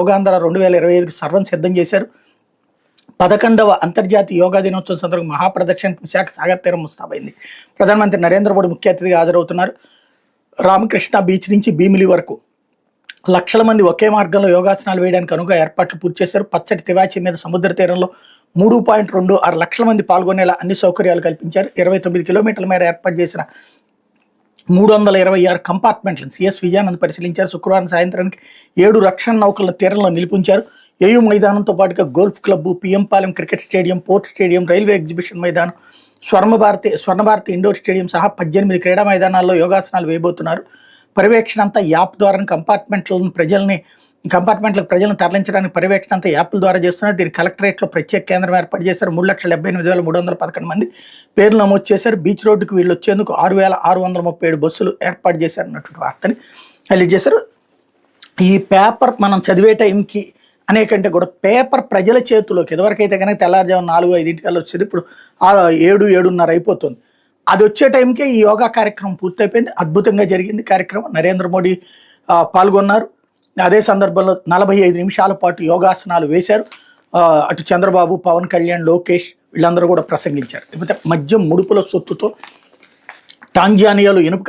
యోగాంధ్ర 2025కి సర్వం సిద్ధం చేశారు. 11వ అంతర్జాతీయ యోగా దినోత్సవం సందర్భంగా మహాప్రదక్షిణకు విశాఖ సాగర్ తీరం ముస్తాబైంది. ప్రధానమంత్రి నరేంద్ర మోడీ ముఖ్య అతిథిగా హాజరవుతున్నారు. రామకృష్ణ బీచ్ నుంచి భీమిలి వరకు లక్షల మంది ఒకే మార్గంలో యోగాసనాలు వేయడానికి అనువుగా ఏర్పాట్లు పూర్తి చేశారు. పచ్చటి తివాచీ మీద సముద్ర తీరంలో 3.26 లక్షల మంది పాల్గొనేలా అన్ని సౌకర్యాలు కల్పించారు. 29 కిలోమీటర్ల మేర ఏర్పాటు చేసిన 326 కంపార్ట్మెంట్లను సిఎస్ విజయానంద్ పరిశీలించారు. శుక్రవారం సాయంత్రానికి 7 రక్షణ నౌకలను తీరంలో నిలిపించారు. ఏయూ మైదానంతో పాటుగా golf club, PM Palem cricket stadium, port stadium, railway exhibition మైదానం, స్వర్ణభారతి ఇండోర్ స్టేడియం సహా 18 క్రీడా మైదానాల్లో యోగాసనాలు వేయబోతున్నారు. పర్యవేక్షణ అంతా యాప్ ద్వారా కంపార్ట్మెంట్లకు ప్రజలను తరలించడానికి పర్యవేక్షణ అంతా యాప్ల ద్వారా చేస్తున్నారు. దీని కలెక్టరేట్లో ప్రత్యేక కేంద్రం ఏర్పాటు చేశారు. 3,78,317 మంది పేర్లు నమోదు చేశారు. బీచ్ రోడ్డుకు వీళ్ళు వచ్చేందుకు 6,637 బస్సులు ఏర్పాటు చేశారన్నటువంటి వార్తని హైలైట్ చేశారు. ఈ పేపర్ మనం చదివే టైంకి అనేకంటే కూడా పేపర్ ప్రజల చేతిలోకి ఇదివరకైతే కనుక తెల్లారుజాము 4-5 వచ్చేది, ఇప్పుడు 7-7:30 అయిపోతుంది. అది వచ్చే టైంకే ఈ యోగా కార్యక్రమం పూర్తయిపోయింది. అద్భుతంగా జరిగింది కార్యక్రమం. నరేంద్ర మోడీ పాల్గొన్నారు. అదే సందర్భంలో 45 నిమిషాల పాటు యోగాసనాలు వేశారు. అటు చంద్రబాబు, పవన్ కళ్యాణ్, లోకేష్ వీళ్ళందరూ కూడా ప్రసంగించారు. లేకపోతే మద్యం ముడుపుల సొత్తుతో టాంజానియాలో ఇనుప